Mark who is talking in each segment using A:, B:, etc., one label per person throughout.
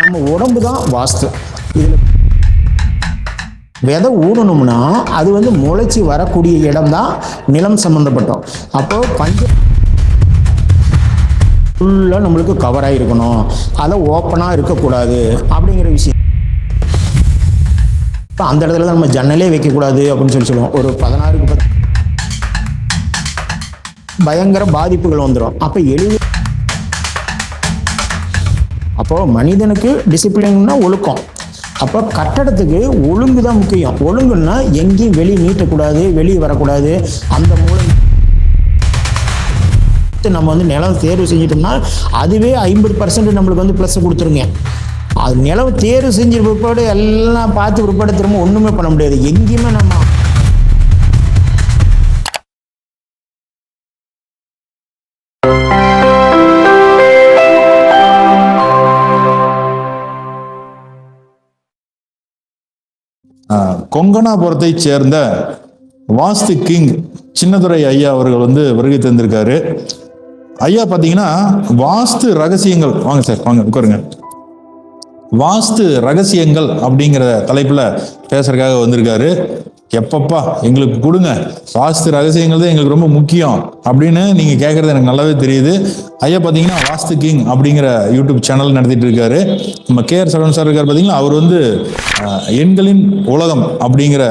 A: நம்ம உடம்பு தான் வாஸ்து. இதில் விதை ஊடணும்னா அது வந்து முளைச்சி வரக்கூடிய இடம் தான் நிலம் சம்மந்தப்பட்டோம். அப்போ ஃபுல்லாக நம்மளுக்கு கவராக இருக்கணும், அதை ஓப்பனாக இருக்கக்கூடாது அப்படிங்கிற விஷயம். இப்போ அந்த இடத்துல தான் நம்ம ஜன்னலே வைக்கக்கூடாது அப்படின்னு சொல்லுவோம். ஒரு 16க்கு பயங்கர பாதிப்புகள் வந்துடும். அப்போ மனிதனுக்கு டிசிப்ளின்னா ஒழுக்கம். அப்போ கட்டடத்துக்கு ஒழுங்கு தான் முக்கியம். ஒழுங்குன்னா எங்கேயும் வெளியே நீட்டக்கூடாது, வெளியே வரக்கூடாது. அந்த மூலம் நம்ம வந்து நிலம் தேர்வு செஞ்சிட்டோம்னா அதுவே 50% நம்மளுக்கு வந்து ப்ளஸ் கொடுத்துருங்க. அது நிலம் தேர்வு செஞ்ச பிற்பாடு எல்லாம் பார்த்து பிற்பாடு திரும்ப ஒன்றுமே பண்ண முடியாது. எங்கேயுமே நம்ம
B: கொங்கனாபுரத்தை சேர்ந்த வாஸ்து கிங் சின்னதுரை ஐயா அவர்கள் வந்து வருகை தந்திருக்காரு. ஐயா பார்த்தீங்கன்னா வாஸ்து ரகசியங்கள், வாங்க சார் வாங்க உட்காருங்க, வாஸ்து ரகசியங்கள் அப்படிங்கிற தலைப்புல பேசுறதுக்காக வந்திருக்காரு. எப்பப்பா எங்களுக்கு கொடுங்க, வாஸ்து ரகசியங்கள் தான் எங்களுக்கு ரொம்ப முக்கியம் அப்படின்னு நீங்க கேட்கறது எனக்கு நல்லாவே தெரியுது. ஐயா பார்த்தீங்கன்னா வாஸ்து கிங் அப்படிங்கிற யூடியூப் சேனல் நடத்திட்டு இருக்காரு. நம்ம KR சரவணன் சார் இருக்காரு பார்த்தீங்கன்னா, அவர் வந்து எண்களின் உலகம் அப்படிங்கிற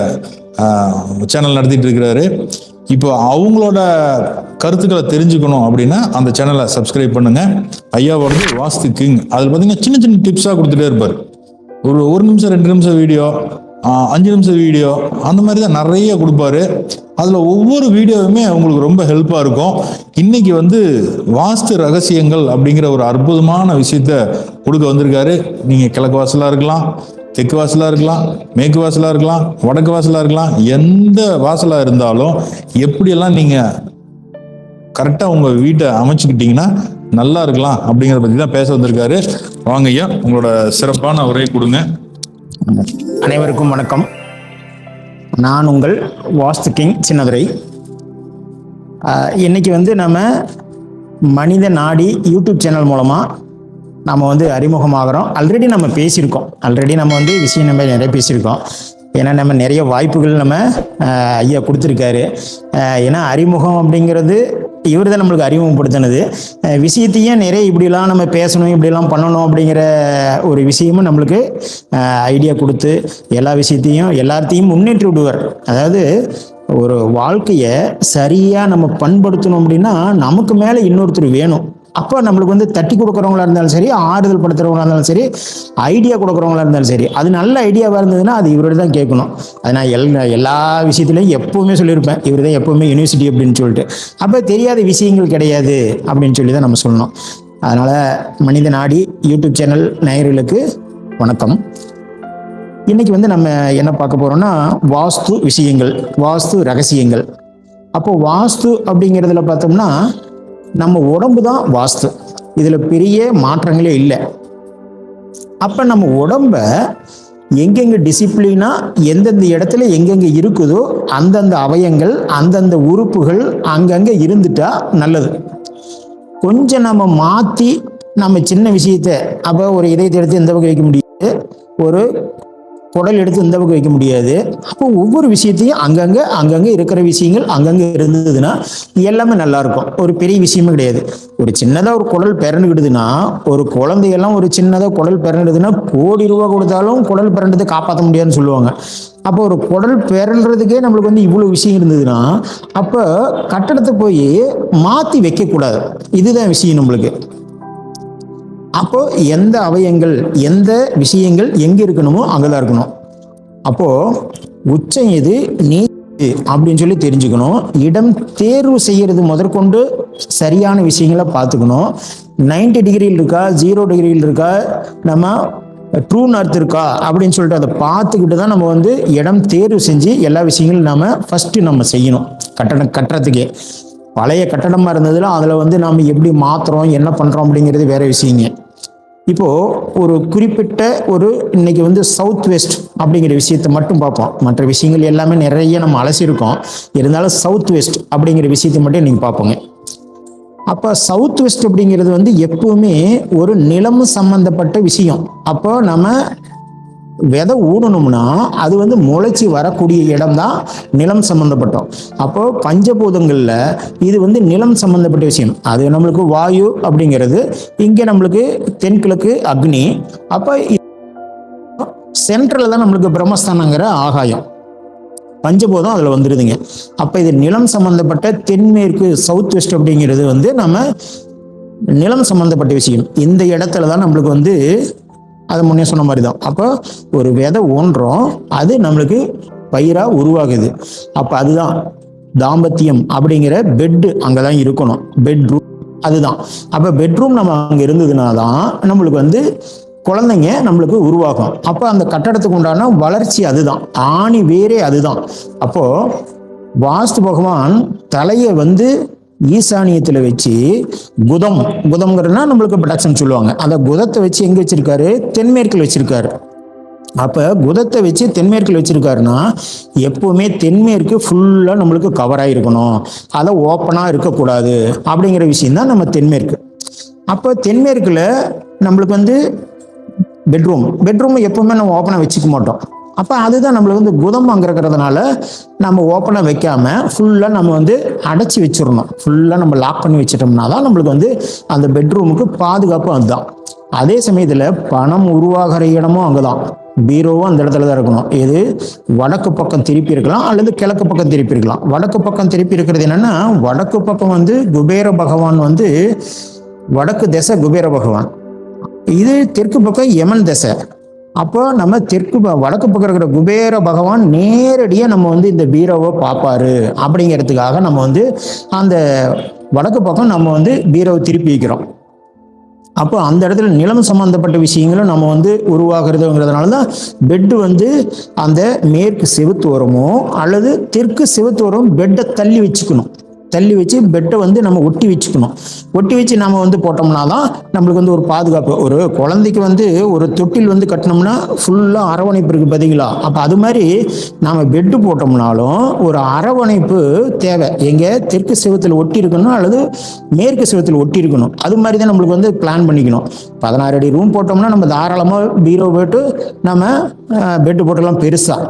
B: சேனல் நடத்திட்டு இருக்கிறாரு. இப்போ அவங்களோட கருத்துக்களை தெரிஞ்சுக்கணும் அப்படின்னா அந்த சேனலை சப்ஸ்கிரைப் பண்ணுங்க. ஐயாவோட வாஸ்து கிங் அதில் பார்த்தீங்கன்னா சின்ன சின்ன டிப்ஸாக கொடுத்துட்டே இருப்பார். ஒரு 1 நிமிஷம் 2 நிமிஷம் வீடியோ, 5 நிமிஷம் வீடியோ, அந்த மாதிரி தான் நிறைய கொடுப்பாரு. அதில் ஒவ்வொரு வீடியோவுமே உங்களுக்கு ரொம்ப ஹெல்ப்பாக இருக்கும். இன்னைக்கு வந்து வாஸ்து ரகசியங்கள் அப்படிங்கிற ஒரு அற்புதமான விஷயத்த கொடுக்க வந்திருக்காரு. நீங்கள் கிழக்கு வாசலாக இருக்கலாம், தெற்கு வாசலாக இருக்கலாம், மேற்கு வாசலாக இருக்கலாம், வடக்கு வாசலாக இருக்கலாம், எந்த வாசலாக இருந்தாலும் எப்படியெல்லாம் நீங்கள் கரெக்டாக உங்கள் வீட்டை அமைச்சுக்கிட்டீங்கன்னா நல்லா இருக்கலாம் அப்படிங்கிறத பற்றி தான் பேச வந்திருக்காரு. வாங்க ஐயா, உங்களோட சிறப்பான உரை கொடுங்க.
A: அனைவருக்கும் வணக்கம். நான் உங்கள் வாஸ்து கிங் சின்னதுரை. இன்னைக்கு வந்து நம்ம மனித நாடி யூடியூப் சேனல் மூலமாக நம்ம வந்து அறிமுகமாகறோம். ஆல்ரெடி நம்ம பேசியிருக்கோம், விஷயம் நம்ம நிறைய பேசியிருக்கோம். ஏன்னா நம்ம நிறைய வாய்ப்புகள் நம்ம ஐயா கொடுத்துருக்காரு. ஏன்னா அறிமுகம் அப்படிங்கிறது இவர் தான் நம்மளுக்கு அறிமுகப்படுத்தினது. விஷயத்தையும் நிறைய இப்படிலாம் நம்ம பேசணும், இப்படிலாம் பண்ணணும் அப்படிங்கிற ஒரு விஷயமும் நம்மளுக்கு ஐடியா கொடுத்து எல்லா விஷயத்தையும் எல்லாத்தையும் முன்னேற்றி விடுவார். அதாவது ஒரு வாழ்க்கையை சரியாக நம்ம பண்படுத்தணும் அப்படின்னா நமக்கு மேலே இன்னொருத்தர் வேணும். அப்போ நம்மளுக்கு வந்து தட்டி கொடுக்குறவங்களா இருந்தாலும் சரி, ஆறுதல் படுத்துறவங்களா இருந்தாலும் சரி, ஐடியா கொடுக்குறவங்களா இருந்தாலும் சரி, அது நல்ல ஐடியாவாக இருந்ததுன்னா அது இவரோட தான் கேட்கணும். அது நான் எல்லா விஷயத்துலையும் எப்போவுமே சொல்லியிருப்பேன், இவர் தான் எப்போவுமே யூனிவர்சிட்டி அப்படின்னு சொல்லிட்டு. அப்போ தெரியாத விஷயங்கள் கிடையாது அப்படின்னு சொல்லி தான் நம்ம சொல்லணும். அதனால் மனித நாடி யூடியூப் சேனல் நேயர்களுக்கு வணக்கம். இன்னைக்கு வந்து நம்ம என்ன பார்க்க போகிறோம்னா வாஸ்து விஷயங்கள், வாஸ்து ரகசியங்கள். அப்போது வாஸ்து அப்படிங்கிறதுல பார்த்தோம்னா நம்ம உடம்பு தான் வாஸ்து. இதில் பெரிய மாற்றங்களே இல்லை. அப்போ நம்ம உடம்ப எங்கெங்கே டிசிப்ளினாக எந்தெந்த இடத்துல எங்கெங்கே இருக்குதோ அந்தந்த அவயங்கள், அந்தந்த உறுப்புகள் அங்கங்கே இருந்துட்டா நல்லது. கொஞ்சம் நம்ம மாற்றி நம்ம சின்ன விஷயத்த, அப்போ ஒரு இதயத்தை எடுத்து இந்த பக்கம் வைக்க முடியாது, ஒரு குடல் எடுத்து இந்த பக்கம் வைக்க முடியாது. அப்போ ஒவ்வொரு விஷயத்தையும் அங்கங்கே இருக்கிற விஷயங்கள் அங்கங்கே இருந்ததுன்னா எல்லாமே நல்லா இருக்கும். ஒரு பெரிய விஷயமே கிடையாது. ஒரு சின்னதாக ஒரு குடல் பிறந்துக்கிடுதுன்னா, ஒரு குழந்தையெல்லாம் ஒரு சின்னதாக குடல் பிறந்துடுதுன்னா கோடி ரூபா கொடுத்தாலும் குடல் பிறந்ததை காப்பாற்ற முடியாதுன்னு சொல்லுவாங்க. அப்போ ஒரு குடல் பிறன்றதுக்கே நம்மளுக்கு வந்து இவ்வளோ விஷயம் இருந்ததுன்னா அப்போ கட்டடத்தை போய் மாற்றி வைக்கக்கூடாது. இதுதான் விஷயம் நம்மளுக்கு. அப்போ எந்த அவயங்கள், எந்த விஷயங்கள் எங்க இருக்கணுமோ அங்கதான் இருக்கணும். அப்போ உச்சம் எது, நீர் அப்படின்னு சொல்லி தெரிஞ்சுக்கணும். இடம் தேர்வு செய்யறது முதற்கொண்டு சரியான விஷயங்களை பார்த்துக்கணும். 90 டிகிரியில் இருக்கா, 0 டிகிரியில் இருக்கா, நம்ம ட்ரூ நார்த் இருக்கா அப்படின்னு சொல்லிட்டு அதை பார்த்துக்கிட்டு தான் நம்ம வந்து இடம் தேர்வு செஞ்சு எல்லா விஷயங்களும் நாம ஃபர்ஸ்ட் நம்ம செய்யணும். கட்டடம் கட்டுறதுக்கே பழைய கட்டடமா இருந்ததுல அதில் வந்து நாம் எப்படி மாற்றுறோம், என்ன பண்ணுறோம் அப்படிங்கிறது வேற விஷயங்க. இப்போது ஒரு குறிப்பிட்ட ஒரு இன்னைக்கு வந்து சவுத் வெஸ்ட் அப்படிங்கிற விஷயத்தை மட்டும் பார்ப்போம். மற்ற விஷயங்கள் எல்லாமே நிறைய நம்ம அலசியிருக்கோம். இருந்தாலும் சவுத் வெஸ்ட் அப்படிங்கிற விஷயத்தை மட்டும் நீங்கள் பார்ப்போங்க. அப்போ சவுத் வெஸ்ட் அப்படிங்கிறது வந்து எப்பவுமே ஒரு நிலம் சம்பந்தப்பட்ட விஷயம். அப்போ நம்ம விதை ஊடணும்னா அது வந்து முளைச்சி வரக்கூடிய இடம் தான் நிலம் சம்பந்தப்பட்டோம். அப்போ பஞ்சபூதங்கள்ல இது வந்து நிலம் சம்பந்தப்பட்ட விஷயம். அது நம்மளுக்கு வாயு அப்படிங்கிறது, இங்கே நம்மளுக்கு தென்கிழக்கு அக்னி, அப்போ சென்ட்ரல் தான் நம்மளுக்கு பிரம்மஸ்தானங்கிற ஆகாயம், பஞ்சபூதம் அதில் வந்துடுதுங்க. அப்போ இது நிலம் சம்பந்தப்பட்ட தென்மேற்கு சவுத் வெஸ்ட் அப்படிங்கிறது வந்து நம்ம நிலம் சம்பந்தப்பட்ட விஷயம். இந்த இடத்துல தான் நம்மளுக்கு வந்து அது முன்னே சொன்ன மாதிரி தான். அப்போ ஒரு விதை ஊன்றோம், அது நம்மளுக்கு பயிராக உருவாகுது. அப்போ அதுதான் தாம்பத்தியம் அப்படிங்கிற பெட்டு அங்கே தான் இருக்கணும், பெட்ரூம் அதுதான். அப்போ பெட்ரூம் நம்ம அங்கே இருந்ததுனா தான் நம்மளுக்கு வந்து குழந்தைங்க நம்மளுக்கு உருவாகும். அப்போ அந்த கட்டடத்துக்கு உண்டான வளர்ச்சி அதுதான், ஆணி வேரே அதுதான். அப்போ வாஸ்து பகவான் தலையை வந்து ஈசானியத்தில் வச்சு குதம்ங்கிறதுனா நம்மளுக்கு ப்ரொடக்ஷன் சொல்லுவாங்க, அந்த குதத்தை வச்சு எங்கே வச்சிருக்காரு? தென்மேற்கில் வச்சிருக்காரு. அப்போ குதத்தை வச்சு தென்மேற்கில் வச்சிருக்காருன்னா எப்பவுமே தென்மேற்கு ஃபுல்லாக நம்மளுக்கு கவர் ஆகிருக்கணும், அதை ஓப்பனாக இருக்கக்கூடாது அப்படிங்கிற விஷயம் தான் நம்ம தென்மேற்கு. அப்போ தென்மேற்கில் நம்மளுக்கு வந்து பெட்ரூம் எப்பவுமே நம்ம ஓப்பனாக வச்சுக்க மாட்டோம். அப்போ அதுதான் நம்மளுக்கு வந்து குதம் அங்கே இருக்கிறதுனால நம்ம ஓப்பனாக வைக்காம ஃபுல்லாக நம்ம வந்து அடைச்சி வச்சிடணும், ஃபுல்லாக நம்ம லாக் பண்ணி வச்சிட்டோம்னா தான் நம்மளுக்கு வந்து அந்த பெட்ரூமுக்கு பாதுகாப்பு. அதுதான். அதே சமயத்தில் பணம் உருவாகிற இடமும் அங்கே தான், பீரோவும் அந்த இடத்துல தான் இருக்கணும். இது வடக்கு பக்கம் திருப்பி இருக்கலாம் அல்லது கிழக்கு பக்கம் திருப்பி இருக்கலாம். வடக்கு பக்கம் திருப்பி இருக்கிறது என்னன்னா, வடக்கு பக்கம் வந்து குபேர பகவான் வந்து வடக்கு திசை குபேர பகவான், இது தெற்கு பக்கம் யமன் திசை. அப்போ நம்ம வடக்கு பக்கம் இருக்கிற குபேர பகவான் நேரடியாக நம்ம வந்து இந்த பீரோவை பார்ப்பாரு அப்படிங்கிறதுக்காக நம்ம வந்து அந்த வடக்கு பக்கம் நம்ம வந்து பீரோவை திருப்பி வைக்கிறோம். அப்போ அந்த இடத்துல நிலம் சம்பந்தப்பட்ட விஷயங்களும் நம்ம வந்து உருவாகிறதுங்கிறதுனால தான் பெட்டு வந்து அந்த மேற்கு செவுத்து வரமோ அல்லது தெற்கு செவுத்து வரும் பெட்டை தள்ளி வச்சு பெட்டை வந்து நம்ம ஒட்டி வச்சு நம்ம வந்து போட்டோம்னா தான் நம்மளுக்கு வந்து ஒரு பாதுகாப்பு. ஒரு குழந்தைக்கு வந்து ஒரு தொட்டில் வந்து கட்டினோம்னா ஃபுல்லாக அரவணைப்பு இருக்குது பார்த்தீங்களா? அப்போ அது மாதிரி நம்ம பெட்டு போட்டோம்னாலும் ஒரு அரவணைப்பு தேவை. எங்கே தெற்கு செவத்தில் ஒட்டி இருக்கணும் அல்லது மேற்கு செவத்தில் ஒட்டி இருக்கணும். அது மாதிரி தான் நம்மளுக்கு வந்து பிளான் பண்ணிக்கணும். 16 அடி ரூம் போட்டோம்னா நம்ம தாராளமாக பீரோ போட்டு நம்ம பெட்டு போட்டுக்கலாம். பெருசாக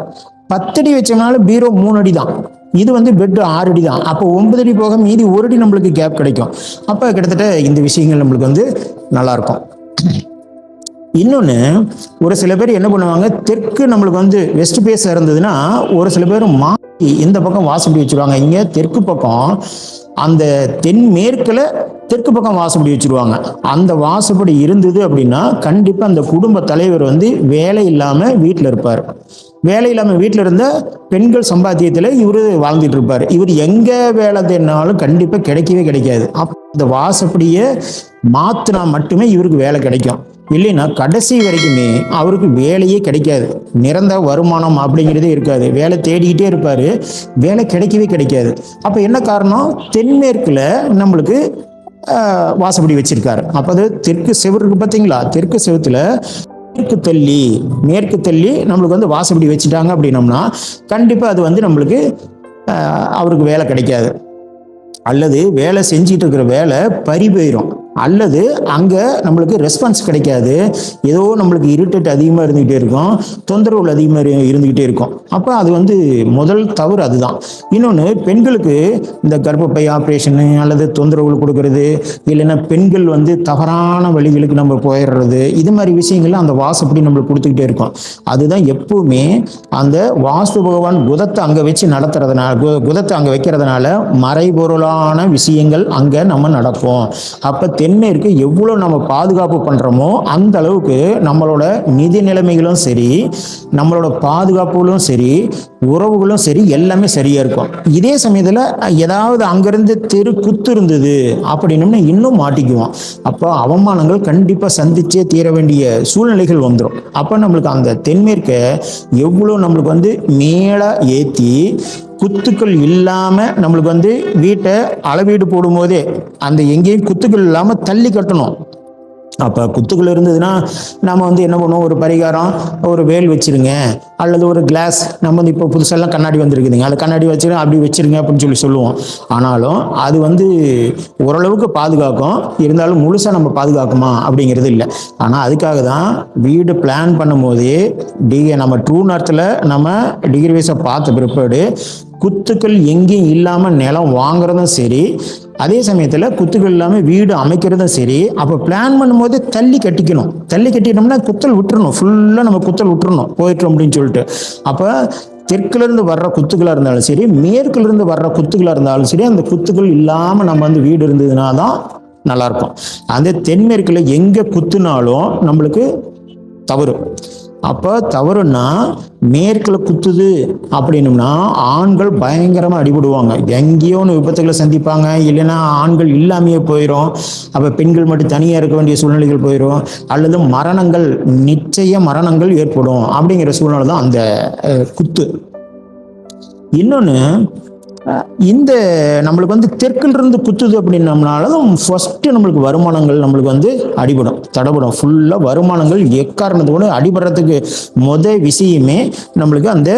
A: 10 அடி வச்சோம்னாலும் பீரோ 3 அடி தான், இது வந்து பெட்டு 6 அடி தான். அப்போ 9 அடி போக மீதி 1 அடி நம்மளுக்கு கேப் கிடைக்கும். அப்போ கிட்டத்தட்ட இந்த விஷயங்கள் நம்மளுக்கு வந்து நல்லாயிருக்கும். இன்னொன்று, ஒரு சில பேர் என்ன பண்ணுவாங்க, தெற்கு நம்மளுக்கு வந்து வெஸ்ட் பேஸ் இருந்ததுன்னா ஒரு சில பேர் மாற்றி இந்த பக்கம் வாசப்படி வச்சுருவாங்க. இங்கே தெற்கு பக்கம் அந்த தென்மேற்கில் தெற்கு பக்கம் வாசப்படி வச்சுருவாங்க. அந்த வாசப்படி இருந்தது அப்படின்னா கண்டிப்பாக அந்த குடும்ப தலைவர் வந்து வேலை இல்லாமல் வீட்டில் இருப்பார். வேலை இல்லாமல் வீட்டில் இருந்த பெண்கள் சம்பாத்தியத்தில் இவர் வாழ்ந்துட்டு இருப்பார். இவர் எங்கே வேலை தேடினாலும் கண்டிப்பாக கிடைக்காது. அப்போ இந்த வாசப்படியை மாற்றினா மட்டுமே இவருக்கு வேலை கிடைக்கும். இல்லைன்னா கடைசி வரைக்குமே அவருக்கு வேலையே கிடைக்காது. நிரந்தர வருமானம் அப்படிங்கிறதே இருக்காது. வேலை தேடிக்கிட்டே இருப்பார், வேலை கிடைக்காது. அப்போ என்ன காரணம்? தென்மேற்கில் நம்மளுக்கு வாசப்படி வச்சிருக்காரு. அப்போ அது தெற்கு செவருக்கு பார்த்தீங்களா, தெற்கு செவத்துல மேற்கு தள்ளி நம்மளுக்கு வந்து வாசப்படி வச்சுட்டாங்க அப்படின்னோம்னா கண்டிப்பாக அது வந்து நம்மளுக்கு அவருக்கு வேலை கிடைக்காது. அல்லது வேலை செஞ்சிட்டு இருக்கிற வேலை பறி போயிடும், அல்லது அங்கே நம்மளுக்கு ரெஸ்பான்ஸ் கிடைக்காது. ஏதோ நம்மளுக்கு இரிட்டேட் அதிகமாக இருந்துக்கிட்டே இருக்கும், தொந்தரவுகள் அதிகமாக இருந்துக்கிட்டே இருக்கும். அப்போ அது வந்து முதல் தவறு அதுதான். இன்னொன்று, பெண்களுக்கு இந்த கர்ப்பப்பை ஆப்ரேஷனு அல்லது தொந்தரவுகள் கொடுக்கறது, இல்லைன்னா பெண்கள் வந்து தவறான வழிகளுக்கு நம்ம போயிடுறது, இது மாதிரி விஷயங்கள்லாம் அந்த வாசப்படி நம்மளுக்கு கொடுத்துக்கிட்டே இருக்கும். அதுதான் எப்பவுமே அந்த வாஸ்து பகவான் குதத்தை அங்கே வச்சு நடத்துறதுனால, குதத்தை அங்கே வைக்கிறதுனால மறைபொருளான விஷயங்கள் அங்கே நம்ம நடக்கும். அப்போ தென்மேற்கு எவ்வளோ நம்ம பாதுகாப்பு பண்ணுறோமோ அந்த அளவுக்கு நம்மளோட நிதி நிலைமைகளும் சரி, நம்மளோட பாதுகாப்புகளும் சரி, உறவுகளும் சரி, எல்லாமே சரியாக இருக்கும். இதே சமயத்தில் ஏதாவது அங்கேருந்து தெரு குத்து இருந்தது அப்படின்னம்னா இன்னும் மாட்டிக்குவோம். அப்போ அவமானங்கள் கண்டிப்பாக சந்திச்சே தீர வேண்டிய சூழ்நிலைகள் வந்துடும். அப்போ நம்மளுக்கு அந்த தென்மேற்கை எவ்வளோ நம்மளுக்கு வந்து மேலே ஏற்றி குத்துக்கள் இல்லாமல் நம்மளுக்கு வந்து வீட்டை அளவீடு போடும்போதே அந்த எங்கேயும் குத்துக்கள் இல்லாமல் தள்ளி கட்டணும். அப்போ குத்துக்கள் இருந்ததுன்னா நம்ம வந்து என்ன பண்ணுவோம், ஒரு பரிகாரம், ஒரு வேல் வச்சிருங்க, அல்லது ஒரு கிளாஸ், நம்ம வந்து இப்போ புதுசெல்லாம் கண்ணாடி வந்துருக்குதுங்க, அது கண்ணாடி வச்சிருங்க, அப்படி வச்சிருங்க அப்படின்னு சொல்லுவோம். ஆனாலும் அது வந்து ஓரளவுக்கு பாதுகாக்கும், இருந்தாலும் முழுசாக நம்ம பாதுகாக்குமா அப்படிங்கிறது இல்லை. ஆனால் அதுக்காக தான் வீடு பிளான் பண்ணும் போதே நம்ம ட்ரூ நார்த்தில் நம்ம டிகிரி வைஸை பார்த்த பிற்பாடு குத்துக்கள் எங்கேயும் இல்லாமல் நிலம் வாங்குறதும் சரி, அதே சமயத்தில் குத்துக்கள் இல்லாமல் வீடு அமைக்கிறதும் சரி. அப்போ பிளான் பண்ணும்போது தள்ளி கட்டிக்கணும். தள்ளி கட்டிட்டோம்னா குத்தல் விட்டுறணும், ஃபுல்லாக நம்ம குத்தல் விட்டுறணும் போயிட்டோம் அப்படின்னு சொல்லிட்டு. அப்போ தெற்குலேருந்து வர்ற குத்துக்களாக இருந்தாலும் சரி, மேற்குலேருந்து வர்ற குத்துக்களாக இருந்தாலும் சரி, அந்த குத்துக்கள் இல்லாமல் நம்ம வந்து வீடு இருந்ததுன்னா தான் நல்லாயிருக்கும். அந்த தென்மேற்கில் எங்கே குத்துனாலும் நம்மளுக்கு தவறு. அப்போ தவறுன்னா மேற்கில் குத்துது அப்படின்னம்னா ஆண்கள் பயங்கரமாக அடிபடுவாங்க, எங்கேயோ ஒன்று விபத்துகளை சந்திப்பாங்க, இல்லைன்னா ஆண்கள் இல்லாமையே போயிடும். அப்போ பெண்கள் மட்டும் தனியாக இருக்க வேண்டிய சூழ்நிலைகள் போயிடும், அல்லது மரணங்கள், நிச்சய மரணங்கள் ஏற்படும். அப்படிங்கிற சூழ்நிலை தான் அந்த குத்து. இன்னொன்று, இந்த நம்மளுக்கு வந்து தெற்கிலிருந்து குத்துது அப்படின்னம்னாலும் ஃபர்ஸ்ட் நம்மளுக்கு வருமானங்கள் நம்மளுக்கு வந்து அடிபடும், தடப்படும். ஃபுல்லாக வருமானங்கள் எக்காரணத்தோடு அடிபடுறதுக்கு விஷயமே நம்மளுக்கு அந்த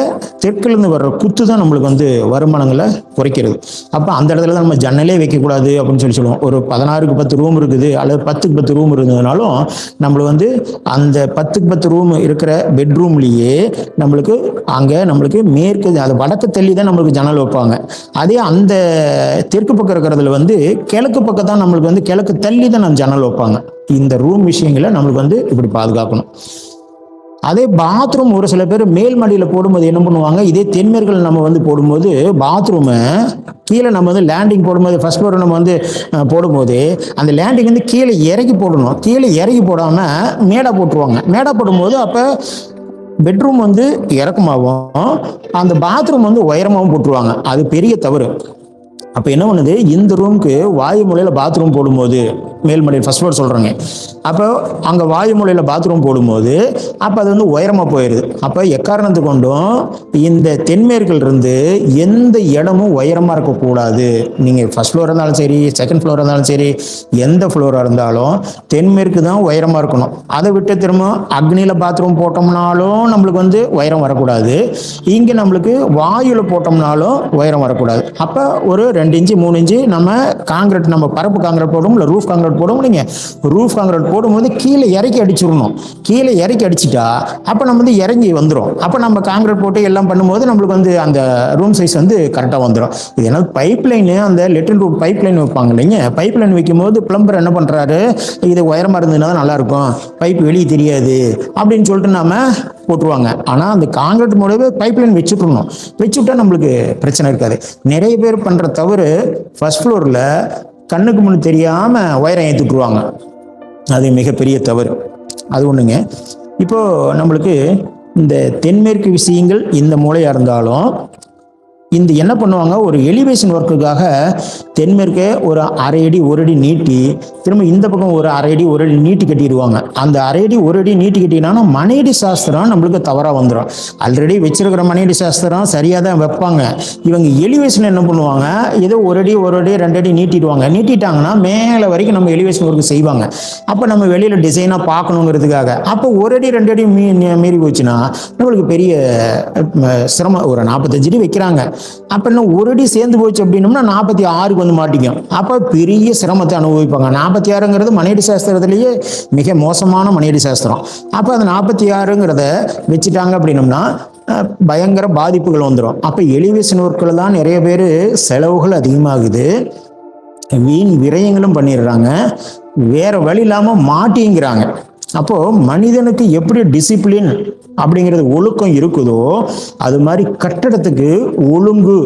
A: தெற்கிலிருந்து வர்ற குத்து தான் நம்மளுக்கு வந்து வருமானங்களை குறைக்கிறது. அப்போ அந்த இடத்துல தான் நம்ம ஜன்னலே வைக்கக்கூடாது அப்படின்னு சொல்லுவோம். ஒரு 16க்கு 10 ரூம் இருக்குது, அல்லது 10க்கு 10 ரூம் இருந்ததுனாலும் நம்மளுக்கு வந்து அந்த 10க்கு 10 ரூம் இருக்கிற பெட்ரூம்லேயே நம்மளுக்கு அங்கே நம்மளுக்கு மேற்கு, அது வடக்கு தள்ளி தான் நம்மளுக்கு ஜன்னல் வைப்பாங்க. அதே அந்த தெற்கு பக்கம் இருக்கிறதுல வந்து கிழக்கு பக்கம் தான் நம்மளுக்கு வந்து கிழக்கு தள்ளி தான் நம்ம ஜன்னல் வைப்பாங்க. இந்த ரூம் விஷயங்களை நம்மளுக்கு வந்து இப்படி பாதுகாக்கணும். அதே பாத்ரூம் ஒரு சில பேர் மேல் மாடியில் போடும்போது என்ன பண்ணுவாங்க, இதே தென்மேற்கில் நம்ம வந்து போடும்போது பாத்ரூமை கீழே நம்ம வந்து லேண்டிங் போடும்போது, ஃபர்ஸ்ட் ஃப்ளோர் நம்ம வந்து போடும்போது அந்த லேண்டிங் வந்து கீழே இறக்கி போடணும். கீழே இறக்கி போடாமல் மேடா போட்டுருவாங்க. மேடா போடும்போது அப்போ பெட்ரூம் வந்து இறக்கமாகவும் அந்த பாத்ரூம் வந்து உயரமாகவும் போட்டுருவாங்க. அது பெரிய தவறு. அப்போ என்ன பண்ணுது, இந்த ரூமுக்கு வாயு மூலையில் பாத்ரூம் போடும்போது, மேல்மலையில் ஃபர்ஸ்ட் ஃப்ளோர் சொல்கிறாங்க, அப்போ அங்கே வாயு மூலையில் பாத்ரூம் போடும்போது அப்போ அது வந்து உயரமாக போயிடுது. அப்போ எக்காரணத்து கொண்டும் இந்த தென்மேற்கில் இருந்து எந்த இடமும் உயரமாக இருக்கக்கூடாது. நீங்கள் ஃபர்ஸ்ட் ஃப்ளோராக இருந்தாலும் சரி, செகண்ட் ஃப்ளோராக இருந்தாலும் சரி, எந்த ஃப்ளோராக இருந்தாலும் தென்மேற்கு தான் உயரமாக இருக்கணும். அதை விட்டு திரும்ப அக்னியில் பாத்ரூம் போட்டோம்னாலும் நம்மளுக்கு வந்து உயரம் வரக்கூடாது. இங்கே நம்மளுக்கு வாயுவில் போட்டோம்னாலும் உயரம் வரக்கூடாது. அப்போ ஒரு 2 இன்ச்சு 3 இன்ச்சு நம்ம காங்கிரீட், நம்ம பரப்பு காங்கிரீட் போடும், இல்லை ரூஃப் காங்கிரீட் போடும். நீங்கள் ரூஃப் காங்கிரீட் போடும்போது கீழே இறக்கி அடிச்சிடணும். கீழே இறக்கி அடிச்சிட்டா அப்போ நம்ம வந்து இறங்கி வந்துடும். அப்போ நம்ம காங்கிரீட் போட்டு எல்லாம் பண்ணும்போது நம்மளுக்கு வந்து அந்த ரூம் சைஸ் வந்து கரெக்டாக வந்துடும். இது என்ன பைப் லைனு, அந்த லெட்ரின் ரூம் பைப் லைன் வைப்பாங்க இல்லைங்க, பைப் லைன் வைக்கும்போது பிளம்பர் என்ன பண்ணுறாரு, இது உயரமாக இருந்ததுன்னா தான் நல்லாயிருக்கும், பைப் வெளியே தெரியாது அப்படின்னு சொல்லிட்டு நம்ம போட்டுருவாங்க. ஆனால் அந்த காங்கிரீட் மூலவே பைப் லைன் வச்சுட்டணும். வச்சுட்டா நம்மளுக்கு பிரச்சனை இருக்காது. நிறைய பேர் பண்ணுற தவறு, ஃபர்ஸ்ட் ஃப்ளோரில் கண்ணுக்கு முன்னு தெரியாமல் உயரம் ஏற்றிட்டுருவாங்க. அது மிகப்பெரிய தவறு. அது ஒன்றுங்க. இப்போது நம்மளுக்கு இந்த தென்மேற்கு விஷயங்கள் இந்த மூலையாக இருந்தாலும் இந்த என்ன பண்ணுவாங்க, ஒரு எலிவேஷன் ஒர்க்குக்காக தென்மேற்கே ஒரு 1/2 அடி 1 அடி நீட்டி, திரும்ப இந்த பக்கம் ஒரு 1/2 அடி 1 அடி நீட்டி கட்டிடுவாங்க. அந்த 1/2 அடி 1 அடி நீட்டி கட்டினா மனையடி சாஸ்திரம் நம்மளுக்கு தவறாக வந்துடும். ஆல்ரெடி வச்சிருக்கிற மனையடி சாஸ்திரம் சரியாக தான் வைப்பாங்க. இவங்க எலிவேஷன் என்ன பண்ணுவாங்க, ஏதோ 1 அடி 1 அடி 2 அடி நீட்டிடுவாங்க. நீட்டிட்டாங்கன்னா மேலே வரைக்கும் நம்ம எலிவேஷன் ஒர்க்கு செய்வாங்க. அப்போ நம்ம வெளியில் டிசைனாக பார்க்கணுங்கிறதுக்காக அப்போ 1 அடி 2 அடி மீறி போச்சுன்னா நம்மளுக்கு பெரிய சிரமம். ஒரு 45 அடி வைக்கிறாங்க, அப்போ இன்னும் 1 அடி சேர்ந்து போச்சு அப்படின்னோம்னா 46க்கு வந்து மாட்டிக்கும். அப்போ பெரிய சிரமத்தை அனுபவிப்பாங்க. 46ங்கிறது மனையடி சாஸ்திரத்திலேயே மிக மோசமான மனையடி சாஸ்திரம். அப்போ அந்த 46ங்கிறத வச்சுட்டாங்க அப்படின்னோம்னா பயங்கர பாதிப்புகள் வந்துடும். அப்போ எலிவேஷன் ஒர்க்கில் தான் நிறைய பேர் செலவுகள் அதிகமாகுது, வீண் விரயங்களும் பண்ணிடுறாங்க, வேற வழி இல்லாமல் மாட்டிங்கிறாங்க. அப்போ மனிதனுக்கு எப்படி டிசிப்ளின் அப்படிங்கிறது ஒழுக்கம் இருக்குதோ அது மாதிரி கட்டடத்துக்கு ஒழுங்கு.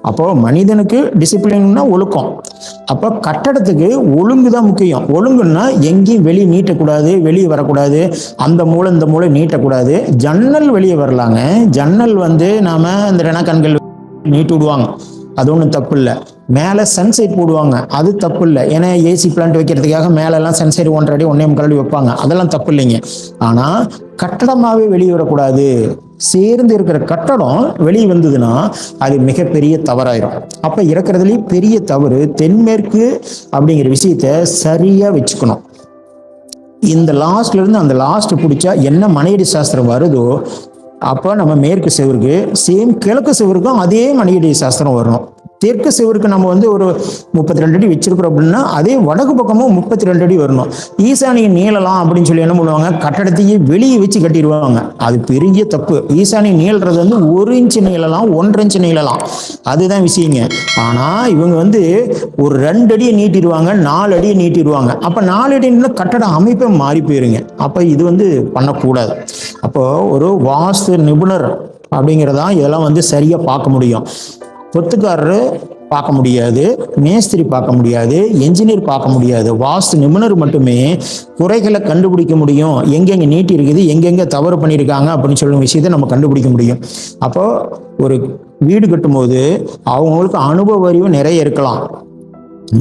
A: அப்போ மனிதனுக்கு டிசிப்ளின்னா ஒழுக்கம், அப்போ கட்டடத்துக்கு ஒழுங்கு தான் முக்கியம். ஒழுங்குன்னா எங்கேயும் வெளியே நீட்டக்கூடாது, வெளியே வரக்கூடாது, அந்த மூளை இந்த மூளை நீட்டக்கூடாது. ஜன்னல் வெளியே வரலாங்க, ஜன்னல் வந்து நாம இந்த ரணக்கண்கள் நீட்டு விடுவாங்க, அது ஒன்றும் தப்பு இல்லை. மேலே சன்சைட் போடுவாங்க, அது தப்பு இல்லை. ஏன்னா ஏசி பிளான்ட் வைக்கிறதுக்காக மேலெல்லாம் சன்சைட் 1.5 அடி 1.25 அடி வைப்பாங்க, அதெல்லாம் தப்பு இல்லைங்க. ஆனால் கட்டடமாகவே வெளியே வரக்கூடாது. சேர்ந்து இருக்கிற கட்டடம் வெளியே வந்ததுன்னா அது மிகப்பெரிய தவறாயிரும். அப்போ இருக்கிறதுலேயே பெரிய தவறு தென்மேற்கு அப்படிங்கிற விஷயத்த சரியாக வச்சுக்கணும். இந்த லாஸ்ட்ல இருந்து அந்த லாஸ்ட் பிடிச்சா என்ன மனையடி சாஸ்திரம் வருதோ அப்போ நம்ம மேற்கு செவருக்கு சேம் கிழக்கு செவருக்கும் அதே மனையடி சாஸ்திரம் வரணும். தெற்கு செவருக்கு நம்ம வந்து ஒரு 32 அடி வச்சிருக்கிறோம் அப்படின்னா அதே வடக்கு பக்கமும் 32 அடி வரணும். ஈசானியை நீளலாம் அப்படின்னு சொல்லி என்ன பண்ணுவாங்க, கட்டடத்தையே வெளியே வச்சு கட்டிடுவாங்க. அது பெரிய தப்பு. ஈசானியை நீள்றது வந்து 1 இன்ச்சு நீளலாம், 1.5 இன்ச்சு நீளலாம், அதுதான் விஷயங்க. ஆனா இவங்க வந்து ஒரு 2 அடியை நீட்டிடுவாங்க, 4 அடியை நீட்டிடுவாங்க. அப்ப 4 அடி கட்டட அமைப்பே மாறி போயிருங்க. அப்ப இது வந்து பண்ணக்கூடாது. அப்போ ஒரு வாஸ்து நிபுணர் அப்படிங்கிறதா இதெல்லாம் வந்து சரியா பார்க்க முடியும். கொத்துக்காரரு பார்க்க முடியாது, மேஸ்திரி பார்க்க முடியாது, என்ஜினியர் பார்க்க முடியாது. வாஸ்து நிபுணர் மட்டுமே குறைகளை கண்டுபிடிக்க முடியும். எங்கெங்க நீட்டி இருக்குது, எங்கெங்க தவறு பண்ணியிருக்காங்க அப்படின்னு சொல்லும் விஷயத்தை நம்ம கண்டுபிடிக்க முடியும். அப்போ ஒரு வீடு கட்டும்போது அவங்களுக்கு அனுபவ அறிவு நிறைய இருக்கலாம்,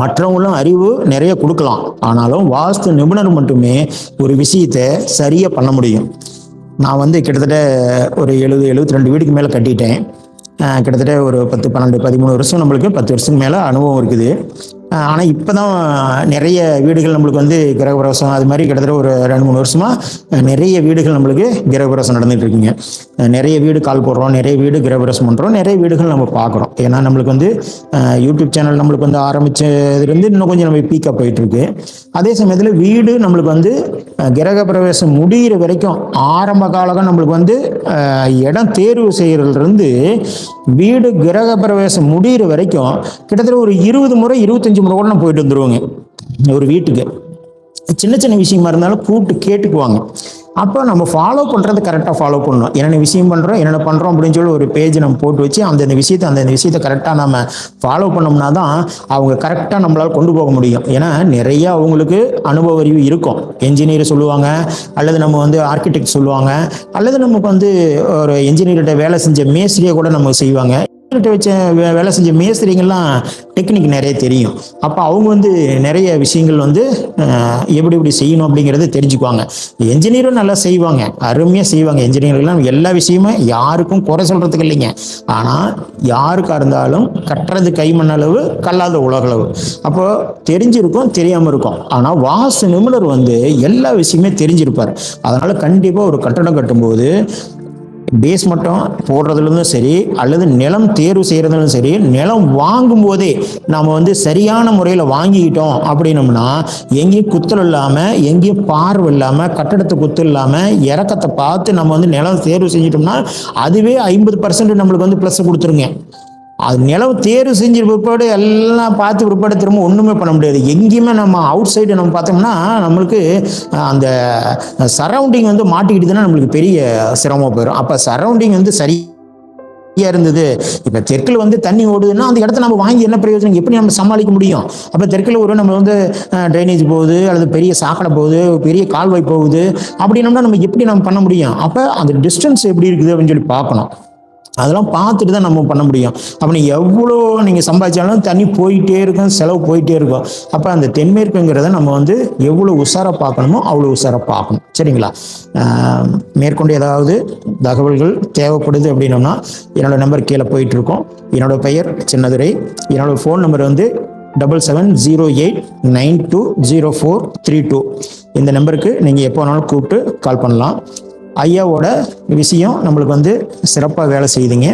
A: மற்றவங்களும் அறிவு நிறைய கொடுக்கலாம். ஆனாலும் வாஸ்து நிபுணர் மட்டுமே ஒரு விஷயத்தை சரியா பண்ண முடியும். நான் வந்து கிட்டத்தட்ட ஒரு 72 வீடுக்கு மேலே கட்டிட்டேன். கிட்டத்தட்ட ஒரு 10, 12, 13 வருஷம், நம்மளுக்கு 10 வருஷத்துக்கு மேலே அனுபவம் இருக்குது. ஆனால் இப்போ தான் நிறைய வீடுகள் நம்மளுக்கு வந்து கிரகப்பிரவேசம் அது மாதிரி கிட்டத்தட்ட ஒரு 2-3 வருஷமாக நிறைய வீடுகள் நம்மளுக்கு கிரகப்பிரவேசம் நடந்துகிட்டு இருக்குங்க. நிறைய வீடு கால் போடுறோம், நிறைய வீடு கிரகப்பிரவேசம் பண்ணுறோம், நிறைய வீடுகள் நம்ம பார்க்குறோம். ஏன்னா நம்மளுக்கு வந்து யூடியூப் சேனல் நம்மளுக்கு வந்து ஆரம்பித்ததுலேருந்து இன்னும் கொஞ்சம் நம்ம பீக்காக போயிட்டுருக்கு. அதே சமயத்தில் வீடு நம்மளுக்கு வந்து கிரகப்பிரவேசம் முடிகிற வரைக்கும் ஆரம்ப காலம் நம்மளுக்கு வந்து இடம் தேர்வு செய்கிறதுலேருந்து வீடு கிரகப்பிரவேசம் முடிகிற வரைக்கும் கிட்டத்தட்ட ஒரு 20 முறை 25 முறை கூட நான் போயிட்டு வந்துடுவோங்க. ஒரு வீட்டுக்கு சின்ன சின்ன விஷயமா இருந்தாலும் கூப்பிட்டு கேட்டுக்குவாங்க. அப்போ நம்ம ஃபாலோ பண்ணுறது கரெக்டாக ஃபாலோ பண்ணணும். என்னென்ன விஷயம் பண்ணுறோம், என்னென்ன பண்ணுறோம் அப்படின்னு சொல்லி ஒரு பேஜ் நம்ம போட்டு வச்சு அந்தந்த விஷயத்தை கரெக்டாக நம்ம ஃபாலோ பண்ணோம்னா தான் அவங்க கரெக்டாக நம்மளால் கொண்டு போக முடியும். ஏன்னா நிறைய அவங்களுக்கு அனுபவ அறிவு இருக்கும். என்ஜினியர் சொல்லுவாங்க, அல்லது நம்ம வந்து ஆர்கிடெக்ட் சொல்லுவாங்க, அல்லது நமக்கு வந்து ஒரு என்ஜினியர்கிட்ட வேலை செஞ்ச மேஸ்திரியை கூட நம்ம செய்வாங்க. வச்ச வேலை செஞ்ச மேஸ்திரிங்கெல்லாம் டெக்னிக் நிறைய தெரியும். அப்போ அவங்க வந்து நிறைய விஷயங்கள் வந்து எப்படி செய்யணும் அப்படிங்கிறத தெரிஞ்சுக்குவாங்க. என்ஜினியரும் நல்லா செய்வாங்க, அருமையாக செய்வாங்க. என்ஜினியர்லாம் எல்லா விஷயமும் யாருக்கும் குறை சொல்கிறதுக்கு இல்லைங்க. ஆனால் யாருக்காக இருந்தாலும் கட்டுறது கைமண்ணளவு, கல்லாத உலகளவு. அப்போ தெரிஞ்சிருக்கும், தெரியாமல் இருக்கும். ஆனால் வாஸ்து நிபுணர் வந்து எல்லா விஷயமே தெரிஞ்சிருப்பார். அதனால கண்டிப்பாக ஒரு கட்டடம் கட்டும்போது பேஸ் மட்டும் போடுறதுலேருந்தும் சரி, அல்லது நிலம் தேர்வு செய்கிறதுலும் சரி, நிலம் வாங்கும் போதே நாம் வந்து சரியான முறையில் வாங்கிக்கிட்டோம் அப்படின்னோம்னா எங்கேயும் குத்தல் இல்லாமல், எங்கேயும் பார்வை இல்லாமல், கட்டடத்தை குத்தல் இல்லாமல் இறக்கத்தை பார்த்து நம்ம வந்து நிலம் தேர்வு செஞ்சிட்டோம்னா அதுவே 50% நம்மளுக்கு வந்து ப்ளஸ் கொடுத்துருங்க. அது நிலம் தேர்வு செஞ்ச பிற்பாடு எல்லாம் பார்த்து பிற்பாடு திரும்ப ஒன்றுமே பண்ண முடியாது. எங்கேயுமே நம்ம அவுட் சைடு நம்ம பார்த்தோம்னா நம்மளுக்கு அந்த சரௌண்டிங் வந்து மாட்டிக்கிட்டுதுன்னா நம்மளுக்கு பெரிய சிரமம் போயிடும். அப்போ சரௌண்டிங் வந்து சரியா இருந்தது. இப்போ தெற்கில் வந்து தண்ணி ஓடுதுன்னா அந்த இடத்த நம்ம வாங்கி என்ன பிரயோஜனம், எப்படி நம்ம சமாளிக்க முடியும்? அப்போ தெற்கில் ஒரு நம்ம வந்து ட்ரைனேஜ் போகுது, அல்லது பெரிய சாக்கடை போகுது, பெரிய கால்வாய் போகுது அப்படின்னோம்னா நம்ம எப்படி நம்ம பண்ண முடியும்? அப்போ அந்த டிஸ்டன்ஸ் எப்படி இருக்குது அப்படின்னு சொல்லி பார்க்கணும். அதெல்லாம் பார்த்துட்டு தான் நம்ம பண்ண முடியும். அப்போ நீங்கள் எவ்வளோ நீங்கள் சம்பாதிச்சாலும் தண்ணி போயிட்டே இருக்கும், செலவு போயிட்டே இருக்கும். அப்போ அந்த தென்மேற்குங்கிறத நம்ம வந்து எவ்வளோ உஷாராக பார்க்கணுமோ அவ்வளோ உஷாராக பார்க்கணும். சரிங்களா? மேற்கொண்டு ஏதாவது தகவல்கள் தேவைப்படுது அப்படின்னோம்னா என்னோட நம்பர் கீழே போயிட்டுருக்கோம். என்னோட பெயர் சின்னதுரை. என்னோட ஃபோன் நம்பர் வந்து 7708920432. இந்த நம்பருக்கு நீங்கள் எப்போ வேணாலும் கூப்பிட்டு கால் பண்ணலாம். ஐயாவோட விஷயம் நம்மளுக்கு வந்து சிறப்பாக வேலை செய்யுதுங்க.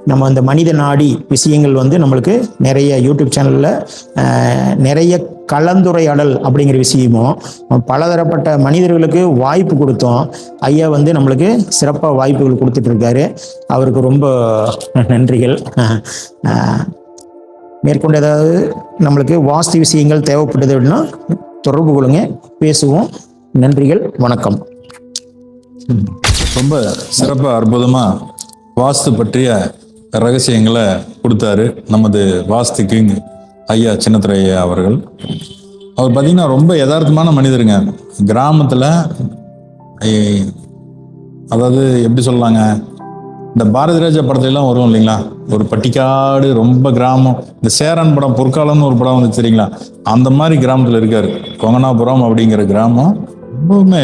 A: நம்ம இந்த மனித நாடி விஷயங்கள் வந்து நம்மளுக்கு நிறைய யூடியூப் சேனலில் நிறைய கலந்துரையாடல் அப்படிங்கிற விஷயமும் பலதரப்பட்ட மனிதர்களுக்கு வாய்ப்பு கொடுத்தோம். ஐயா வந்து நம்மளுக்கு சிறப்பாக வாய்ப்புகள் கொடுத்துட்ருக்காரு. அவருக்கு ரொம்ப நன்றிகள். மேற்கொண்டு ஏதாவது நம்மளுக்கு வாஸ்து விஷயங்கள் தேவைப்பட்டது அப்படின்னா தொடர்பு கொள்ளுங்க, பேசுவோம். நன்றிகள், வணக்கம்.
B: ரொம்ப சிறப்பாக அற்புதமாக வாஸ்து பற்றிய ரகசியங்களை கொடுத்தாரு நமது வாஸ்து கிங் ஐயா சின்னத்துரை ஐயா அவர்கள். அவர் பார்த்தீங்கன்னா ரொம்ப யதார்த்தமான மனிதருங்க. கிராமத்தில் அதாவது எப்படி சொல்லலாங்க, இந்த பாரதி ராஜா படத்துலலாம் வரும் இல்லைங்களா, ஒரு பட்டிக்காடு ரொம்ப கிராமம். இந்த சேரன் படம் பொற்காலம்னு ஒரு படம் வந்து தெரியுங்களா, அந்த மாதிரி கிராமத்தில் இருக்காரு. கொங்கனாபுரம் அப்படிங்கிற கிராமம் ரொம்பவுமே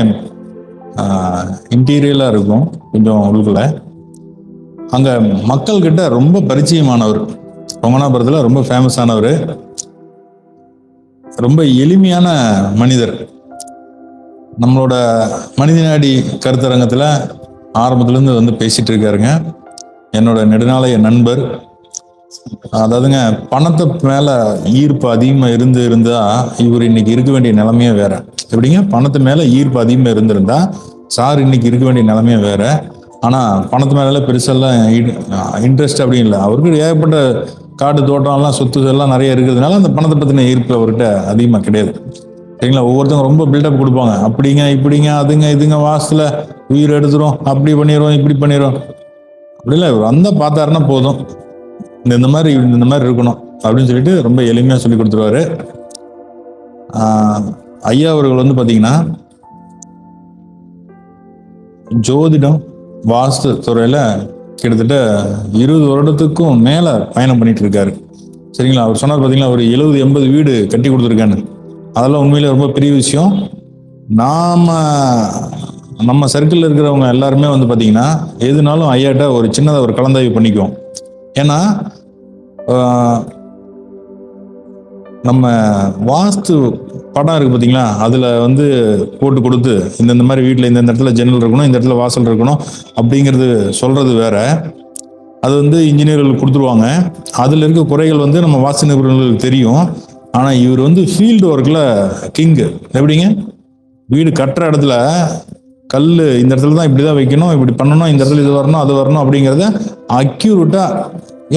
B: இன்டீரியலாக இருக்கும், கொஞ்சம் உள்ளுக்குள்ள. அங்கே மக்கள்கிட்ட ரொம்ப பரிச்சயமானவர். கொங்கனாபுரத்தில் ரொம்ப ஃபேமஸானவர், ரொம்ப எளிமையான மனிதர். நம்மளோட மனிதநாடி கருத்தரங்கத்தில் ஆரம்பத்துலேருந்து வந்து பேசிட்டு இருக்காருங்க. என்னோட நெடுநாளைய நண்பர். அதாவதுங்க, பணத்தை மேல ஈர்ப்பு அதிகமா இருந்தா இவர் இன்னைக்கு இருக்க வேண்டிய நிலைமையே வேற. எப்படிங்க? பணத்து மேல ஈர்ப்பு அதிகமா இருந்திருந்தா சார் இன்னைக்கு இருக்க வேண்டிய நிலைமையே வேற. ஆனா பணத்து மேல பெருசெல்லாம் இன்ட்ரெஸ்ட் அப்படி இல்லை. அவருக்கு ஏகப்பட்ட காடு தோட்டம் எல்லாம் சொத்து எல்லாம் நிறைய இருக்கிறதுனால அந்த பணத்தை பத்தின ஈர்ப்பு அவர்கிட்ட அதிகமா கிடையாது. சரிங்களா? ஒவ்வொருத்தவங்க ரொம்ப பில்டப் கொடுப்பாங்க. அப்படிங்க இப்படிங்க அதுங்க இதுங்க வாசத்துல உயிர் எடுத்துரும், அப்படி பண்ணிடுவோம் இப்படி பண்ணிடுவோம். அப்படி இல்லை, இவர் வந்தா பார்த்தாருன்னா போதும், இந்த மாதிரி இருக்கணும் அப்படின்னு சொல்லிட்டு ரொம்ப எளிமையா சொல்லி கொடுத்துருவாரு. ஐயா அவர்கள் வந்து பாத்தீங்கன்னா ஜோதிடம் வாஸ்து துறையில கிட்டத்தட்ட 20 வருடத்துக்கும் மேல பயணம் பண்ணிட்டு இருக்காரு. சரிங்களா? அவர் சொன்னார் பாத்தீங்களா, ஒரு 70-80 வீடு கட்டி கொடுத்துருக்கான்னு. அதெல்லாம் உண்மையிலே ரொம்ப பெரிய விஷயம். நம்ம சர்க்கிள்ல இருக்கிறவங்க எல்லாருமே வந்து பாத்தீங்கன்னா எதுனாலும் ஐயாட்ட ஒரு சின்னதாக ஒரு கலந்தாய்வு பண்ணிக்குவோம். ஏன்னா நம்ம வாஸ்து படம் இருக்கு பார்த்தீங்களா, அதில் வந்து போட்டு கொடுத்து இந்த மாதிரி வீட்டில் இந்த இடத்துல ஜன்னல் இருக்கணும், இந்த இடத்துல வாசல் இருக்கணும் அப்படிங்கிறது சொல்றது வேற. அது வந்து இன்ஜினியர்கள் கொடுத்துருவாங்க. அதில் இருக்க குறைகள் வந்து நம்ம வாஸ்து நிபுணர்களுக்கு தெரியும். ஆனால் இவர் வந்து ஃபீல்டு ஒர்க்கில் கிங்கு. எப்படிங்க? வீடு கட்டுற இடத்துல கல் இந்த இடத்துல தான் இப்படி தான் வைக்கணும், இப்படி பண்ணணும், இந்த இடத்துல இது வரணும் அது வரணும் அப்படிங்கிறத அக்யூரேட்டா,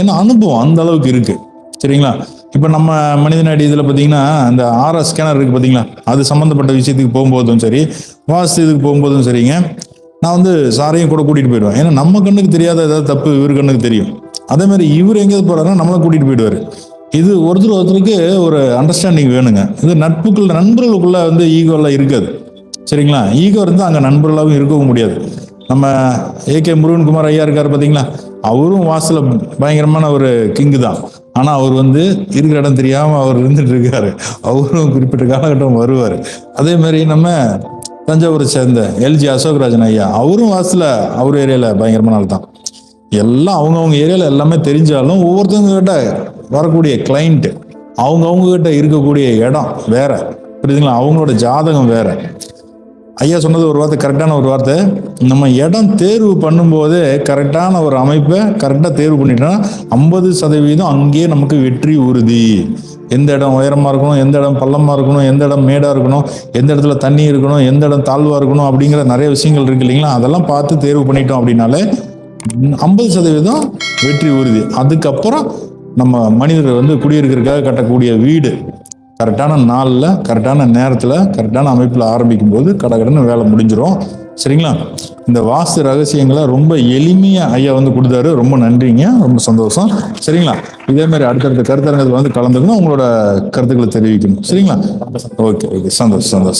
B: ஏன்னா அனுபவம் அந்த அளவுக்கு இருக்கு. சரிங்களா? இப்போ நம்ம மனிதநாடி இதில் பார்த்தீங்கன்னா அந்த ஆர்எஸ் ஸ்கேனர் இருக்கு பார்த்தீங்களா, அது சம்மந்தப்பட்ட விஷயத்துக்கு போகும்போதும் சரி, வாஸ்து இதுக்கு போகும்போதும் சரிங்க, நான் வந்து சாரையும் கூட கூட்டிகிட்டு போயிடுவேன். ஏன்னா நம்ம கண்ணுக்கு தெரியாத ஏதாவது தப்பு இவர் கண்ணுக்கு தெரியும். அதே மாதிரி இவர் எங்கேயாவது போறாருன்னா நம்மளை கூட்டிகிட்டு போயிடுவார். இது ஒருத்தருக்கு ஒரு அண்டர்ஸ்டாண்டிங் வேணுங்க. இது நண்பர்களுக்குள்ள வந்து ஈகோலாம் இருக்காது. சரிங்களா? ஈகோ இருந்தால் அங்கே நண்பர்களாகவும் இருக்கவும் முடியாது. நம்ம ஏகே முருகன்குமார் ஐயா இருக்காரு பார்த்தீங்களா, அவரும் வாசல பயங்கரமான ஒரு கிங்கு தான். ஆனால் அவர் வந்து இருக்கிற இடம் தெரியாமல் அவர் இருந்துட்டு இருக்காரு. அவரும் குறிப்பிட்ட காலகட்டம் வருவார். அதே மாதிரி நம்ம தஞ்சாவூரை சேர்ந்த எல்ஜி அசோக்ராஜன் ஐயா, அவரும் வாசல அவர் ஏரியாவில் பயங்கரமான ஆள் தான். எல்லாம் அவங்கவுங்க ஏரியாவில் எல்லாமே தெரிஞ்சாலும் ஒவ்வொருத்தவங்க கிட்ட வரக்கூடிய கிளைண்ட் அவங்கவுங்க கிட்ட இருக்கக்கூடிய இடம் வேற. புரியுதுங்களா? அவங்களோட ஜாதகம் வேற. ஐயா சொன்னது ஒரு வார்த்தை, கரெக்டான ஒரு வார்த்தை. நம்ம இடம் தேர்வு பண்ணும்போது கரெக்டான ஒரு அமைப்பை கரெக்டாக தேர்வு பண்ணிட்டோம்னா 50% அங்கேயே நமக்கு வெற்றி உறுதி. எந்த இடம் உயரமாக இருக்கணும், எந்த இடம் பள்ளமாக இருக்கணும், எந்த இடம் மேடாக இருக்கணும், எந்த இடத்துல தண்ணி இருக்கணும், எந்த இடம் தாழ்வாக இருக்கணும் அப்படிங்கிற நிறைய விஷயங்கள் இருக்கு இல்லைங்களா, அதெல்லாம் பார்த்து தேர்வு பண்ணிட்டோம் அப்படின்னாலே 50% வெற்றி உறுதி. அதுக்கப்புறம் நம்ம மனிதர்கள் வந்து குடியிருக்கிறதுக்காக கட்டக்கூடிய வீடு கரெக்டான நாளில் கரெக்டான நேரத்தில் கரெக்டான அமைப்பில் ஆரம்பிக்கும் போது கடகடன்னு வேலை முடிஞ்சிடும். சரிங்களா? இந்த வாஸ்து ரகசியங்களை ரொம்ப எளிமையாக ஐயா வந்து கொடுத்தாரு. ரொம்ப நன்றிங்க, ரொம்ப சந்தோஷம். சரிங்களா? இதே மாதிரி அடுத்தடுத்த கருத்தரங்கத்தில் வந்து கலந்துக்கணும், உங்களோட கருத்துக்களை தெரிவிக்கணும். சரிங்களா? ஓகே, சந்தோஷம்.